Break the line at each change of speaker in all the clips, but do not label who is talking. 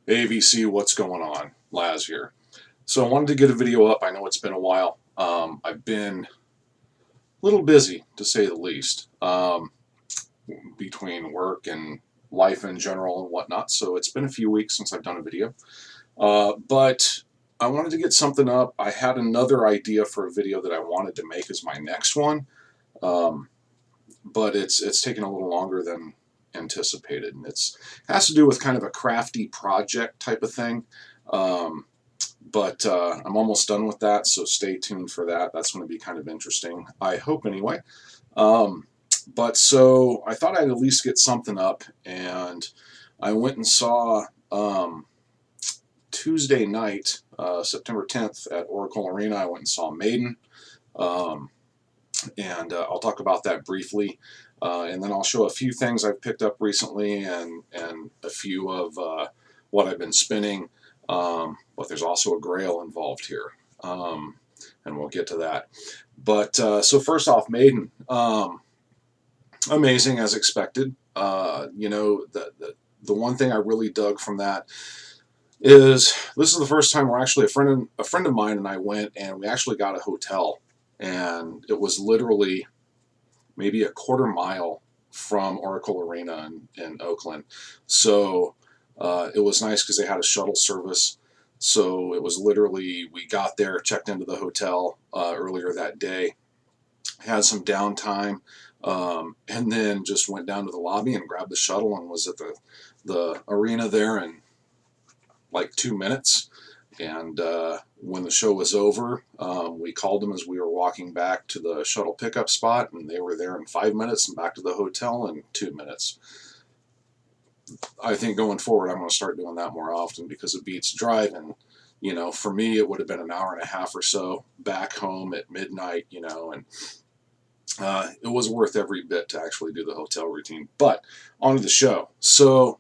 AVC, what's going on? Laz here. So I wanted to get a video up. I know it's been a while. I've been a little busy, to say the least, between work and life in general and whatnot. So it's been a few weeks since I've done a video. But I wanted to get something up. I had another idea for a video that I wanted to make as my next one. Um, but it's taken a little longer than anticipated, and it has to do with kind of a crafty project type of thing. Um, but I'm almost done with that, so stay tuned for that. That's going to be kind of interesting, I hope, anyway. Um, but so I thought I'd at least get something up, and I went and saw Tuesday night, September 10th, at Oracle Arena. I went and saw Maiden. Um, and I'll talk about that briefly, and then I'll show a few things I've picked up recently and a few of what I've been spinning, but there's also a Grail involved here, and we'll get to that. But so first off, Maiden, amazing as expected. The one thing I really dug from that is this is the first time where actually a friend of mine and I went, and we actually got a hotel, and it was literally maybe a quarter mile from Oracle Arena in Oakland. So it was nice because they had a shuttle service. So it was literally, we got there, checked into the hotel earlier that day, had some downtime, and then just went down to the lobby and grabbed the shuttle and was at the arena there in like 2 minutes. And when the show was over, we called them as we were walking back to the shuttle pickup spot, and they were there in 5 minutes and back to the hotel in 2 minutes. I think going forward, I'm going to start doing that more often because it beats driving. For me, it would have been an hour and a half or so back home at midnight, and it was worth every bit to actually do the hotel routine. But on to the show. So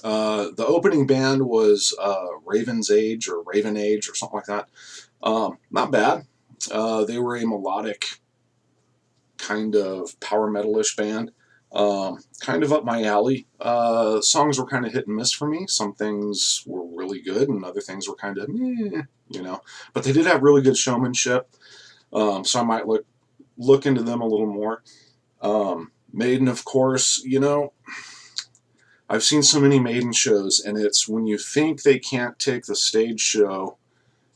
the opening band was Raven's Age or Raven Age or something like that. Not bad. They were a melodic kind of power metal-ish band. Kind of up my alley. Songs were kind of hit and miss for me. Some things were really good and other things were kind of meh, But they did have really good showmanship. So I might look into them a little more. Maiden, of course, I've seen so many Maiden shows, and it's when you think they can't take the stage show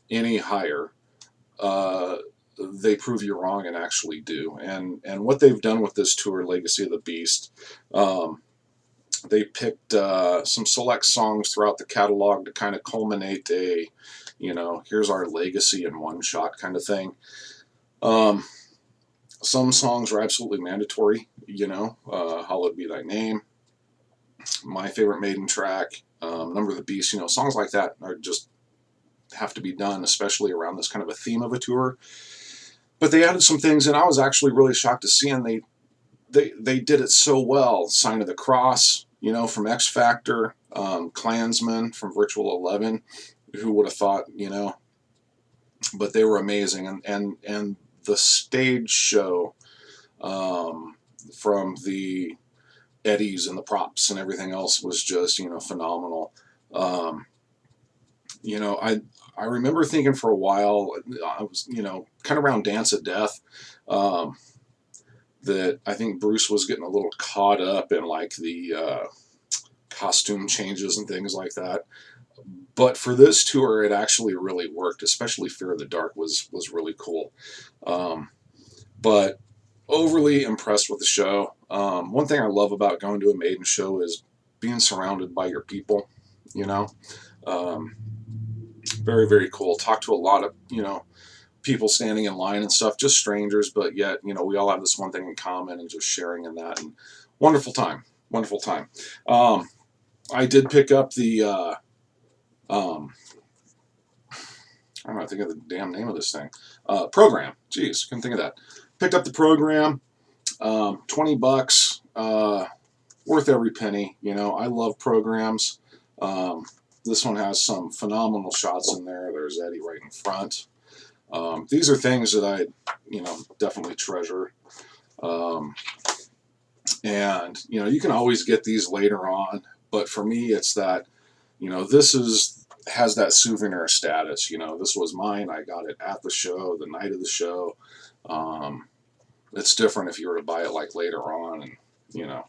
any higher, they prove you wrong and actually do. And what they've done with this tour, Legacy of the Beast, they picked some select songs throughout the catalog to kind of culminate a, here's our legacy in one shot kind of thing. Some songs are absolutely mandatory, Hallowed Be Thy Name, my favorite Maiden track, Number of the Beast, songs like that are just have to be done, especially around this kind of a theme of a tour. But they added some things, and I was actually really shocked to see, and they did it so well. Sign of the Cross, from X Factor, Klansman from Virtual 11, who would have thought, but they were amazing, and the stage show, from the eddies and the props and everything else was just phenomenal. I remember thinking for a while, I was kind of around Dance of Death, that I think Bruce was getting a little caught up in like the costume changes and things like that. But for this tour, it actually really worked. Especially Fear of the Dark was really cool. But overly impressed with the show. One thing I love about going to a Maiden show is being surrounded by your people, very, very cool. Talk to a lot of, people standing in line and stuff, just strangers, but yet, we all have this one thing in common and just sharing in that. And wonderful time, wonderful time. I did pick up the, I'm not thinking of the damn name of this thing, program. Jeez, couldn't think of that. Picked up the program, $20, worth every penny. I love programs. This one has some phenomenal shots in there. There's Eddie right in front. These are things that I, definitely treasure. And, you can always get these later on. But for me, it's that, You know, has that souvenir status. You know, this was mine. I got it at the show, the night of the show. It's different if you were to buy it like later on, and you know,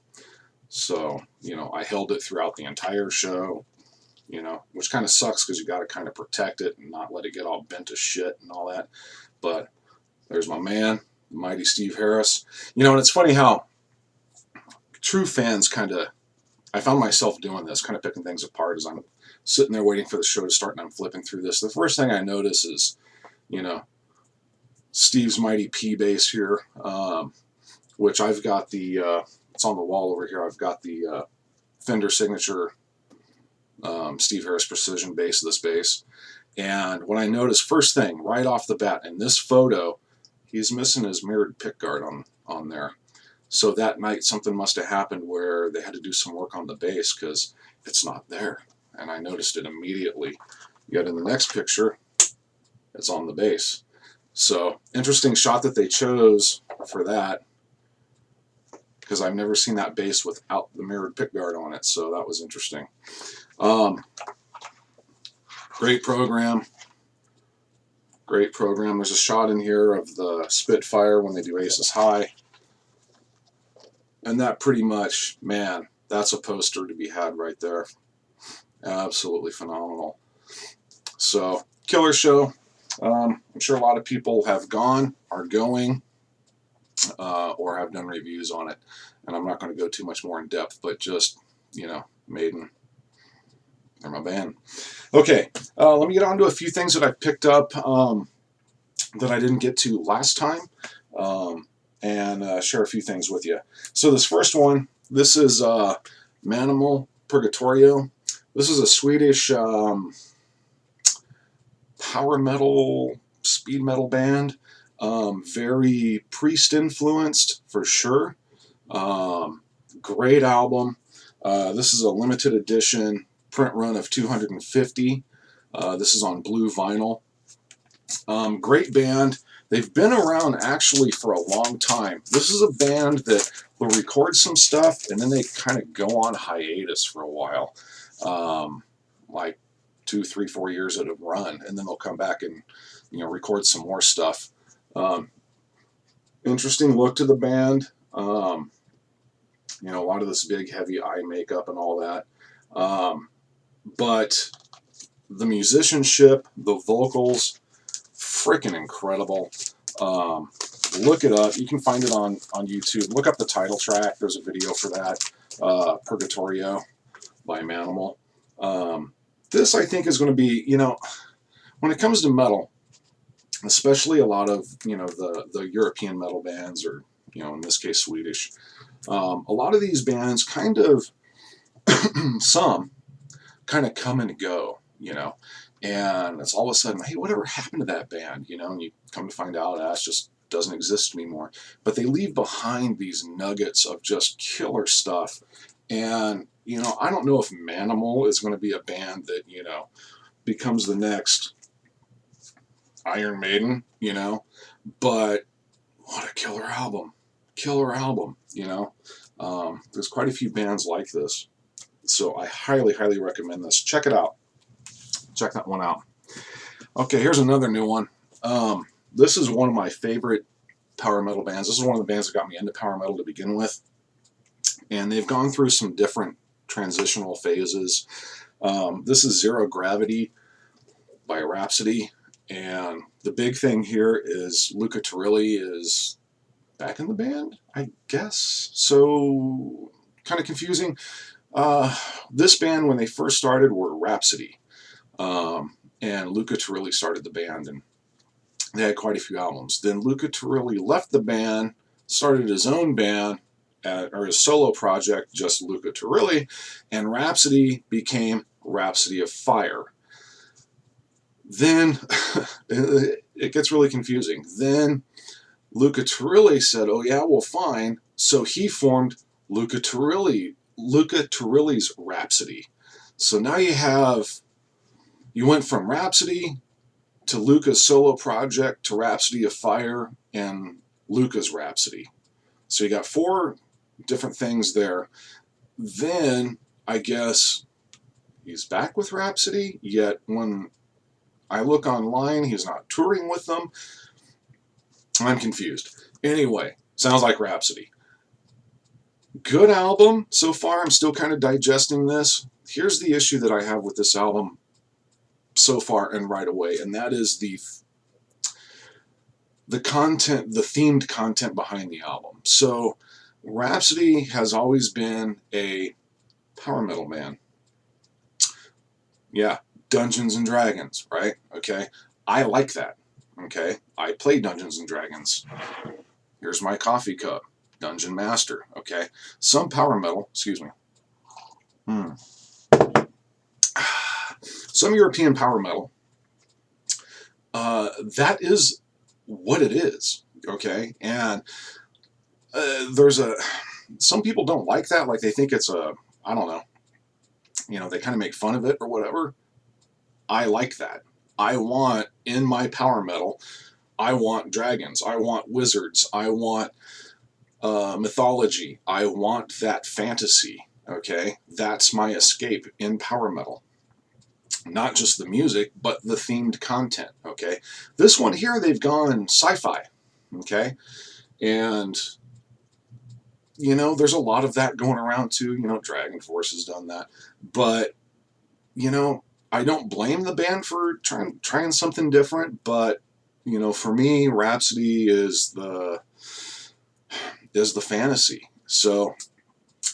so you know, I held it throughout the entire show. You know, which kind of sucks because you got to kind of protect it and not let it get all bent to shit and all that. But there's my man, Mighty Steve Harris. You know, and it's funny how true fans kind of, I found myself doing this, kind of picking things apart as I'm sitting there waiting for the show to start and I'm flipping through this. The first thing I notice is, you know, Steve's Mighty P bass here, which I've got the, it's on the wall over here, I've got the Fender Signature Steve Harris Precision bass of this bass. And what I noticed first thing, right off the bat, in this photo, he's missing his mirrored pickguard on there. So that night something must have happened where they had to do some work on the bass because it's not there. And I noticed it immediately. Yet in the next picture, it's on the bass. So interesting shot that they chose for that, because I've never seen that bass without the mirrored pickguard on it. So that was interesting. Great program. Great program. There's a shot in here of the Spitfire when they do Aces High. And that pretty much, man, that's a poster to be had right there. Absolutely phenomenal. So, killer show. I'm sure a lot of people have gone, are going, or have done reviews on it. And I'm not going to go too much more in depth, but just, you know, Maiden, they're my band. Okay, let me get on to a few things that I picked up that I didn't get to last time, and share a few things with you. So this first one, this is Manimal Purgatorio. This is a Swedish power metal, speed metal band. Very Priest influenced for sure. Great album. This is a limited edition print run of 250. This is on blue vinyl. Great band. They've been around actually for a long time. This is a band that will record some stuff and then they kind of go on hiatus for a while. Like 2, 3, 4 years at a run, and then they'll come back and, you know, record some more stuff. Interesting look to the band. You know, a lot of this big heavy eye makeup and all that. But the musicianship, the vocals, freaking incredible. Look it up. You can find it on YouTube. Look up the title track. There's a video for that. Purgatorio by Manimal. This, I think, is going to be, you know, when it comes to metal, especially a lot of, you know, the European metal bands, or, you know, in this case, Swedish, a lot of these bands kind of, some kind of come and go, you know, and it's all of a sudden, hey, whatever happened to that band, you know, and you come to find out that just doesn't exist anymore. But they leave behind these nuggets of just killer stuff. And, you know, I don't know if Manimal is going to be a band that, you know, becomes the next Iron Maiden, you know, but what a killer album. Killer album, you know. There's quite a few bands like this. So I highly, highly recommend this. Check it out. Check that one out. Okay, here's another new one. This is one of my favorite power metal bands. This is one of the bands that got me into power metal to begin with. And they've gone through some different transitional phases. This is Zero Gravity by Rhapsody. And the big thing here is Luca Turilli is back in the band, I guess. So, kind of confusing. This band, when they first started, were Rhapsody. And Luca Turilli started the band, and they had quite a few albums. Then Luca Turilli left the band, started his own band, or his solo project, just Luca Turilli, and Rhapsody became Rhapsody of Fire. Then, it gets really confusing. Then Luca Turilli said, oh yeah, well fine. So he formed Luca Turilli's Rhapsody. So now you went from Rhapsody to Luca's solo project to Rhapsody of Fire and Luca's Rhapsody. So you got 4 different things there. Then, I guess, he's back with Rhapsody, yet when I look online, he's not touring with them. I'm confused. Anyway, sounds like Rhapsody. Good album so far. I'm still kind of digesting this. Here's the issue that I have with this album so far and right away, and that is the content, the themed content behind the album. So Rhapsody has always been a power metal band. Yeah, Dungeons and Dragons, right? Okay, I like that. Okay, I play Dungeons and Dragons. Here's my coffee cup, Dungeon Master. Okay, some power metal, excuse me. Some European power metal. That is what it is. Okay, and some people don't like that. Like they think it's I don't know. They kind of make fun of it or whatever. I like that. I want in my power metal. I want dragons. I want wizards. I want mythology. I want that fantasy. Okay, that's my escape in power metal. Not just the music, but the themed content. Okay, this one here, they've gone sci-fi. Okay, and there's a lot of that going around too. Dragon Force has done that, but I don't blame the band for trying something different. But for me, Rhapsody is the fantasy. So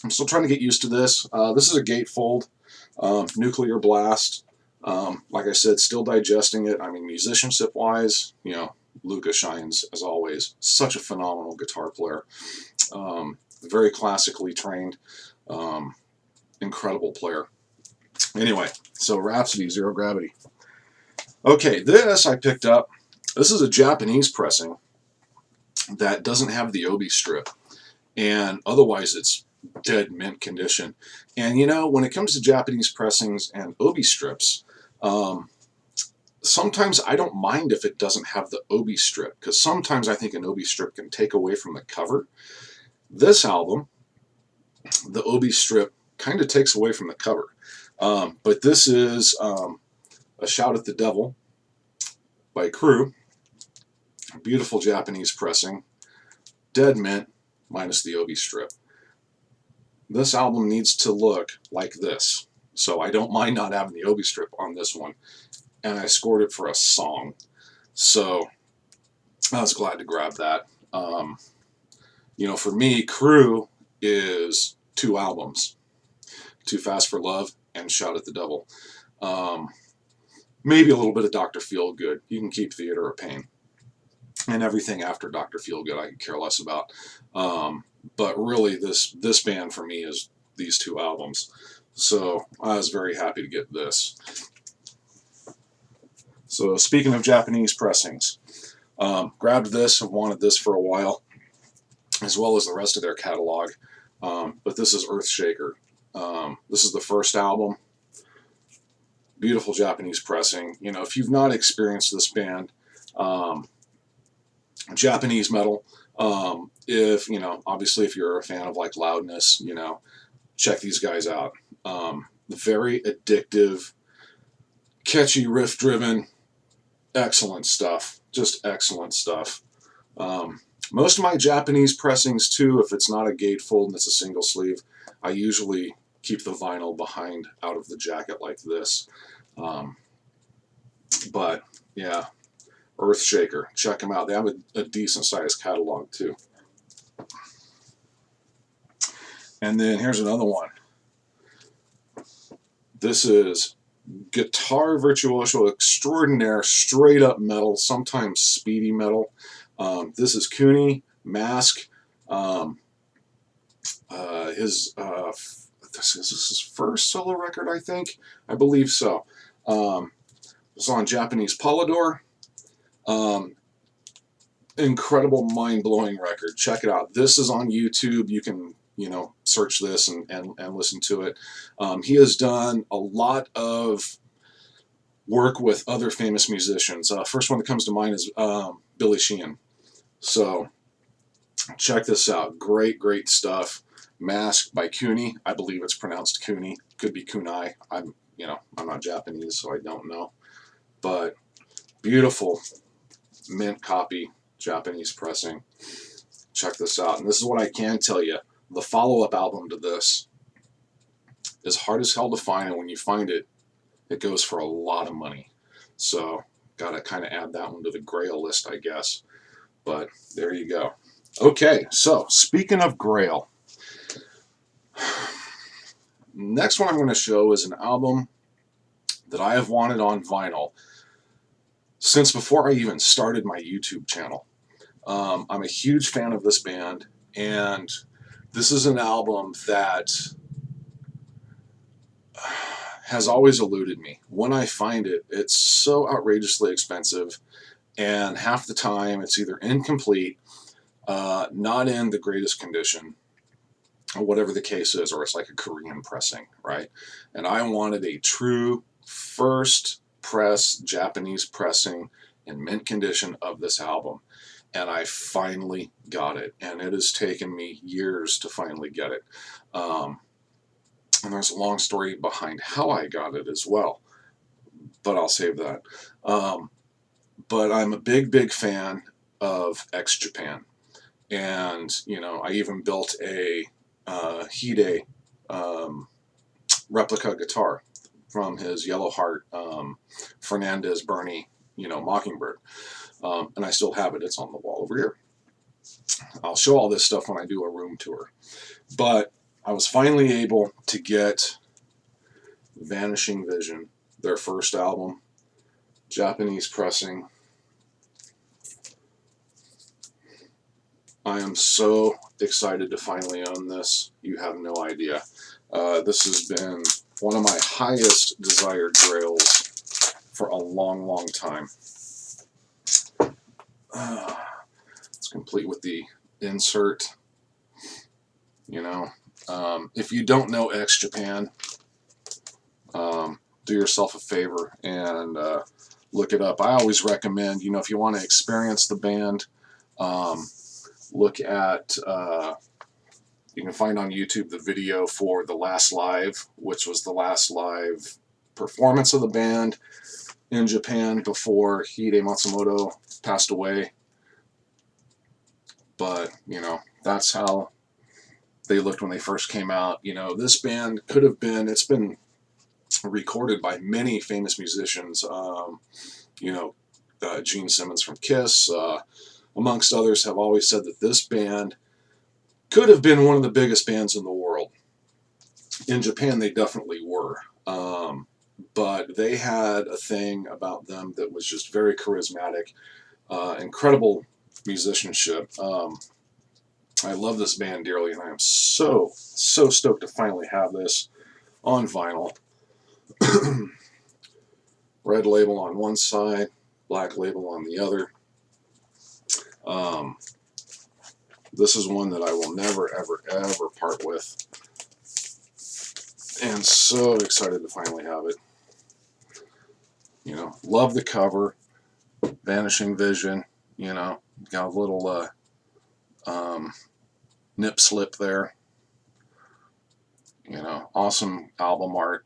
I'm still trying to get used to this. This is a gatefold, nuclear blast. Like I said, still digesting it. I mean, musicianship-wise, Luca shines as always. Such a phenomenal guitar player. Very classically trained. Incredible player. Anyway, so Rhapsody, Zero Gravity. Okay, this I picked up. This is a Japanese pressing that doesn't have the obi strip, and otherwise it's dead mint condition. And when it comes to Japanese pressings and obi strips, sometimes I don't mind if it doesn't have the obi strip, because sometimes I think an obi strip can take away from the cover. This album, the obi strip kind of takes away from the cover. But this is A Shout at the Devil by Crew. Beautiful Japanese pressing. Dead mint, minus the obi strip. This album needs to look like this. So I don't mind not having the obi strip on this one. And I scored it for a song. So I was glad to grab that. For me, Crew is 2 albums. Too Fast for Love and Shout at the Devil. Maybe a little bit of Dr. Feelgood. You can keep Theater of Pain. And everything after Dr. Feelgood I could care less about. But really, this band for me is these 2 albums. So I was very happy to get this. So speaking of Japanese pressings, grabbed this. I've wanted this for a while, as well as the rest of their catalog. But this is Earthshaker. This is the first album. Beautiful Japanese pressing. If you've not experienced this band, Japanese metal, obviously if you're a fan of like loudness, check these guys out. Very addictive, catchy, riff-driven, excellent stuff. Just excellent stuff. Most of my Japanese pressings too, if it's not a gatefold and it's a single sleeve, I usually keep the vinyl behind out of the jacket like this. But yeah, Earthshaker, check them out. They have a decent sized catalog too. And then here's another one. This is Guitar Virtuoso Extraordinaire, straight up metal, sometimes speedy metal. This is Kuni Mask. This is his first solo record, I think. I believe so. It's on Japanese Polydor. Incredible, mind-blowing record. Check it out. This is on YouTube. You can, search this and listen to it. He has done a lot of work with other famous musicians. First one that comes to mind is Billy Sheehan. So check this out. Great, great stuff. Mask by Kuni. I believe it's pronounced Kuni. Could be Kunai. I'm you know, I'm not Japanese, so I don't know. But beautiful mint copy, Japanese pressing. Check this out. And this is what I can tell you. The follow-up album to this is hard as hell to find, and when you find it, it goes for a lot of money. So, gotta kind of add that one to the Grail list, I guess. But there you go. Okay, so speaking of Grail, next one I'm going to show is an album that I have wanted on vinyl since before I even started my YouTube channel. I'm a huge fan of this band, and this is an album that has always eluded me. When I find it, it's so outrageously expensive, and half the time it's either incomplete, not in the greatest condition, or whatever the case is, or it's like a Korean pressing, right? And I wanted a true first press Japanese pressing in mint condition of this album, and I finally got it, and it has taken me years to finally get it. And there's a long story behind how I got it as well, but I'll save that. But I'm a big fan of X Japan, and you know, I even built a Hide replica guitar from his Yellow Heart Fernandez Bernie, you know, Mockingbird, and I still have it. It's on the wall over here. I'll show all this stuff when I do a room tour. But I was finally able to get Vanishing Vision, their first album, Japanese pressing. I am so excited to finally own this. You have no idea. This has been one of my highest desired grails for a long time. It's complete with the insert. You know, if you don't know X Japan, do yourself a favor and look it up. I always recommend, you know, if you want to experience the band, look at, you can find on YouTube the video for The Last Live, which was the last live performance of the band in Japan before Hide Matsumoto passed away. But, you know, that's how they looked when they first came out. You know, this band could have been, it's been recorded by many famous musicians, you know, Gene Simmons from Kiss, amongst others, have always said that this band could have been one of the biggest bands in the world. In Japan, they definitely were. But they had a thing about them that was just very charismatic, incredible musicianship. I love this band dearly, and I am so stoked to finally have this on vinyl. Red label on one side, black label on the other. This is one that I will never, ever part with. And so excited to finally have it. You know, love the cover. Vanishing Vision, you know, got a little nip slip there. You know, awesome album art.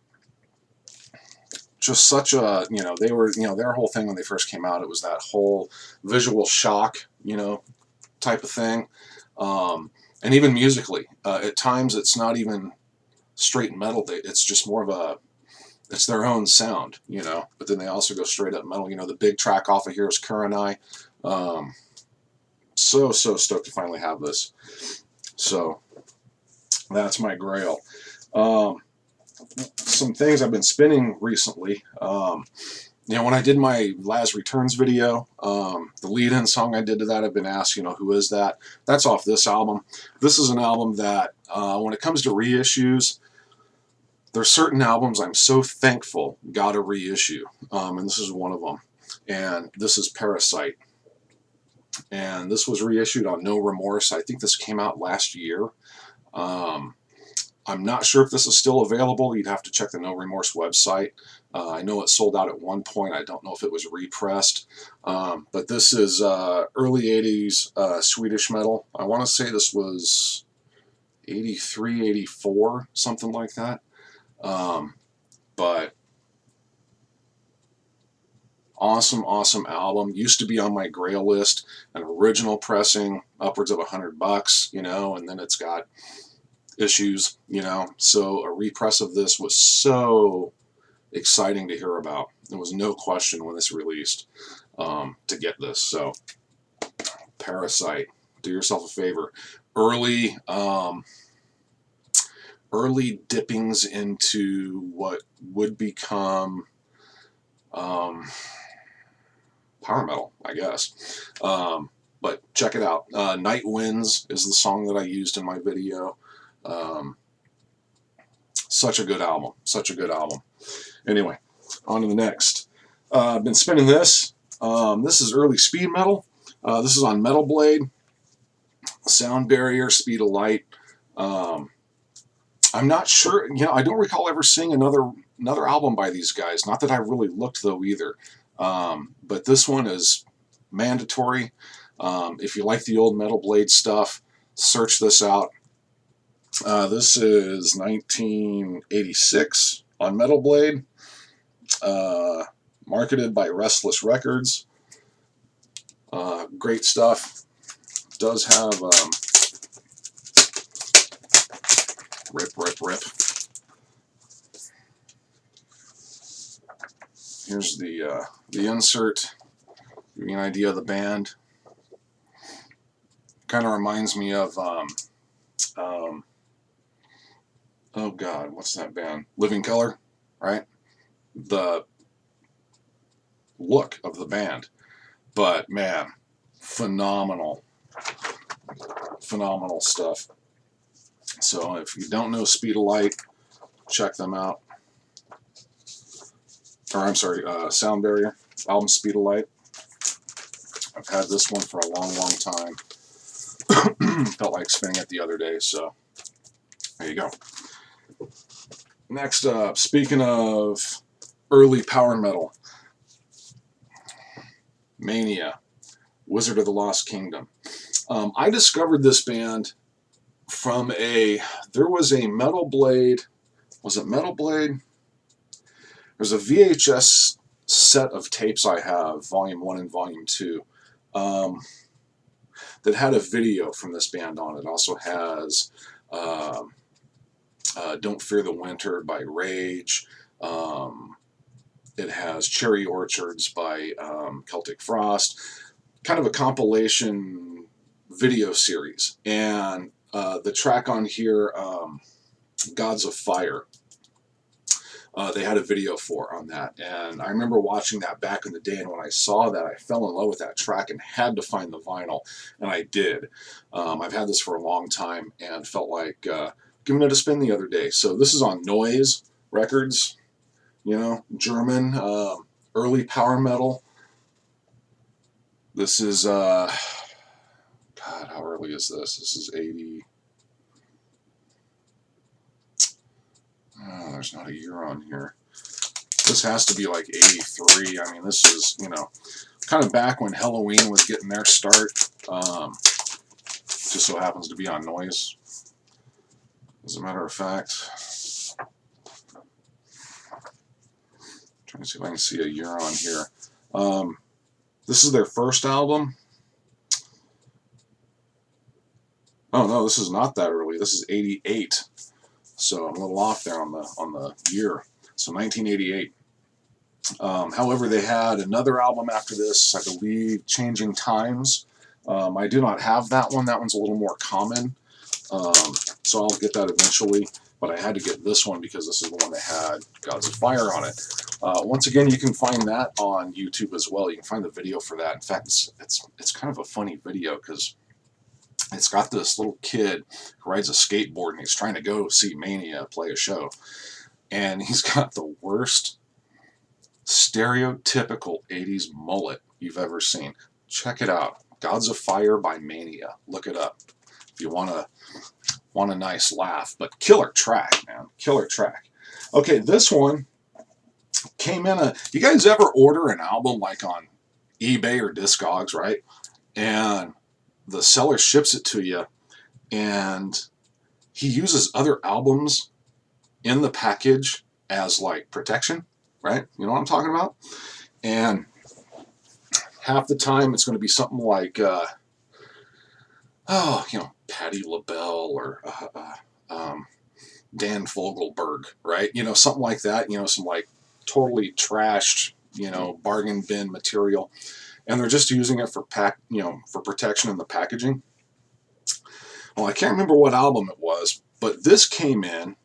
Just such a, you know, they were, you know, their whole thing when they first came out, it was that whole visual shock, you know, type of thing. And even musically, at times it's not even straight metal. It's just more of a, it's their own sound, you know, but then they also go straight up metal. You know, the big track off of here is Kurenai. So stoked to finally have this. So that's my Grail. Some things I've been spinning recently. You know, when I did my Laz Returns video, the lead-in song I did to that, I've been asked, you know, who is that? That's off this album. This is an album that, when it comes to reissues, there's certain albums I'm so thankful got a reissue, and this is one of them. And this is Parasite. And this was reissued on No Remorse. I think this came out last year. I'm not sure if this is still available. You'd have to check the No Remorse website. I know it sold out at one point. I don't know if it was repressed. But this is early 80s Swedish metal. I want to say this was 83, 84, something like that. But Awesome, awesome album. Used to be on my Grail list. An original pressing, upwards of $100, you know, and then it's got issues, you know. So a repress of this was so exciting to hear about. There was no question when this released to get this. So Parasite, do yourself a favor. Early, early dippings into what would become power metal, I guess. But check it out. Night Winds is the song that I used in my video. Such a good album. Such a good album. Anyway, on to the next. I've been spinning this. This is early speed metal. This is on Metal Blade. Sound Barrier, Speed of Light. I'm not sure, you know, I don't recall ever seeing another album by these guys. Not that I really looked, though, either. But this one is mandatory. If you like the old Metal Blade stuff, search this out. This is 1986 on Metal Blade. Marketed by Restless Records. Great stuff. Does have rip. Here's the insert. Give you an idea of the band. Kind of reminds me of oh God, what's that band? Living Colour, right? The look of the band, but man, phenomenal stuff. So if you don't know Speed of Light, check them out. Or I'm sorry, Sound Barrier album, Speed of Light. I've had this one for a long time. Felt like spinning it the other day, so there you go. Next up, speaking of early power metal, Mania, Wizard of the Lost Kingdom. I discovered this band from there was a Metal Blade, was it Metal Blade? There's a VHS set of tapes I have, Volume 1 and Volume 2, that had a video from this band on it. It also has Don't Fear the Winter by Rage. It has Cherry Orchards by Celtic Frost. Kind of a compilation video series. And the track on here, Gods of Fire, they had a video on that. And I remember watching that back in the day, and when I saw that, I fell in love with that track and had to find the vinyl, and I did. I've had this for a long time and felt like giving it a spin the other day. So this is on Noise Records, you know, German, early power metal. This is, God, how early is this? This is 80. Oh, there's not a year on here. This has to be like 83. I mean, this is, you know, kind of back when Halloween was getting their start. Just so happens to be on Noise, as a matter of fact. Trying to see if I can see a year on here. This is their first album. Oh no, this is not that early. This is 88. So I'm a little off there on the year. So 1988. However, they had another album after this, I believe, Changing Times. I do not have that one. That one's a little more common. So I'll get that eventually. But I had to get this one because this is the one that had Gods of Fire on it. Once again, you can find that on YouTube as well. You can find the video for that. In fact, it's kind of a funny video because it's got this little kid who rides a skateboard and he's trying to go see Mania play a show. And he's got the worst stereotypical 80s mullet you've ever seen. Check it out. Gods of Fire by Mania. Look it up if you want a nice laugh. But killer track, man. Killer track. Okay, this one came in you guys ever order an album like on eBay or Discogs, right? And the seller ships it to you, and he uses other albums in the package as like protection, right? You know what I'm talking about? And half the time it's going to be something like, Patti LaBelle or Dan Fogelberg, right? Something like that. Some like totally trashed, bargain bin material, and they're just using it for for protection in the packaging. Well, I can't remember what album it was, but this came in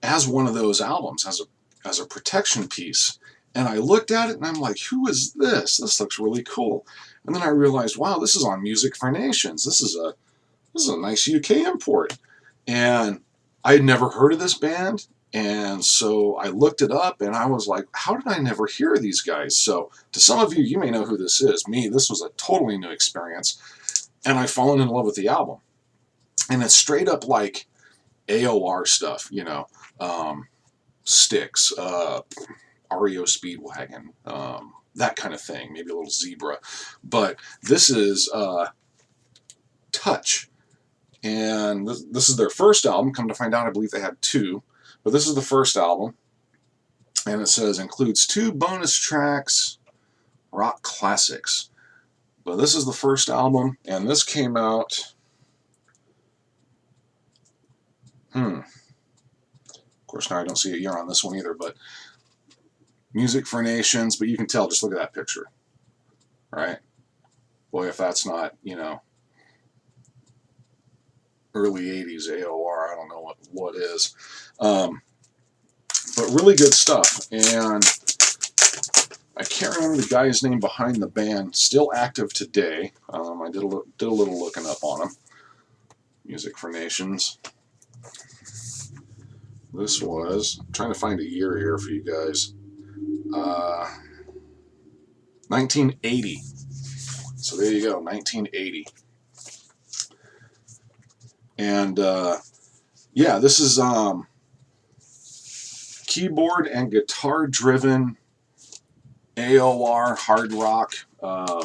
as one of those albums, as a protection piece. And I looked at it and I'm like, who is this? This looks really cool. And then I realized, wow, this is on Music for Nations. This is a nice UK import. And I had never heard of this band. And so I looked it up and I was like, how did I never hear of these guys? So to some of you, you may know who this is. Me, this was a totally new experience. And I've fallen in love with the album. And it's straight up like AOR stuff, Styx, REO Speedwagon, that kind of thing, maybe a little Zebra. But this is Touch. And this is their first album. Come to find out, I believe they had 2. But this is the first album. And it says, includes 2 bonus tracks, rock classics. But this is the first album, and this came out... Of course, now I don't see a year on this one either, but Music for Nations, but you can tell, just look at that picture, right? Boy, if that's not, early 80s AOR, I don't know what is. But really good stuff, and I can't remember the guy's name behind the band, still active today. I did a little looking up on him. Music for Nations. This was, I'm trying to find a year here for you guys, 1980. So there you go, 1980. And yeah, this is keyboard and guitar driven AOR hard rock.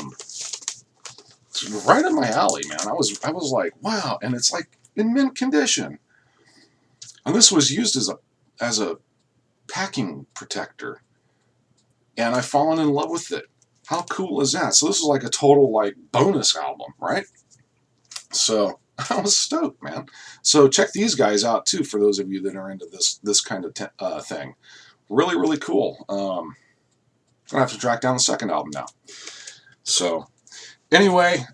It's right in my alley, man. I was like, wow, and it's like in mint condition. And this was used as a packing protector. And I've fallen in love with it. How cool is that? So this is like a total like bonus album, right? So I was stoked, man. So check these guys out too, for those of you that are into this kind of thing. Really, really cool. I'm gonna have to track down the second album now. So anyway,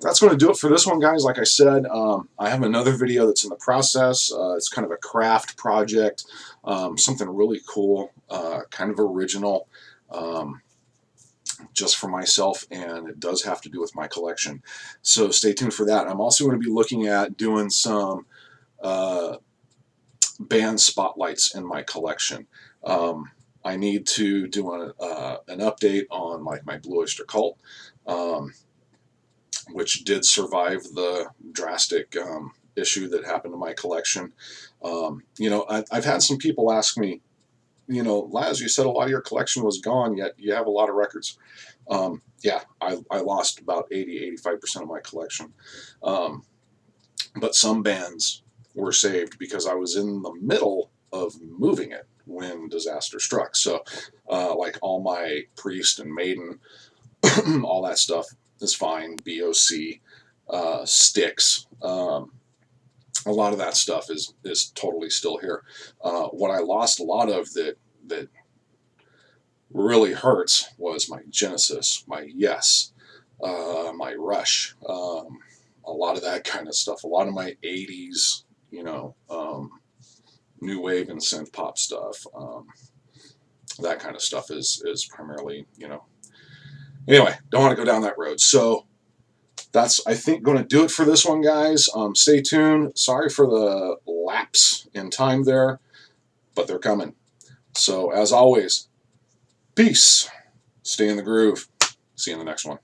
that's going to do it for this one, guys. Like I said, I have another video that's in the process. It's kind of a craft project, something really cool, kind of original, just for myself, and it does have to do with my collection. So stay tuned for that. I'm also going to be looking at doing some band spotlights in my collection. I need to do an update on like my Blue Oyster Cult, which did survive the drastic issue that happened to my collection. I've had some people ask me, Laz, you said a lot of your collection was gone, yet you have a lot of records. Yeah, I lost about 80-85% of my collection. But some bands were saved because I was in the middle of moving it when disaster struck. So like all my Priest and Maiden, all that stuff is fine. BOC, Styx, a lot of that stuff is totally still here. What I lost a lot of that really hurts was my Genesis, my Yes, my Rush, a lot of that kind of stuff. A lot of my 80s, new wave and synth pop stuff. That kind of stuff is primarily, Anyway, don't want to go down that road. So that's, I think, going to do it for this one, guys. Stay tuned. Sorry for the lapse in time there, but they're coming. So as always, peace. Stay in the groove. See you in the next one.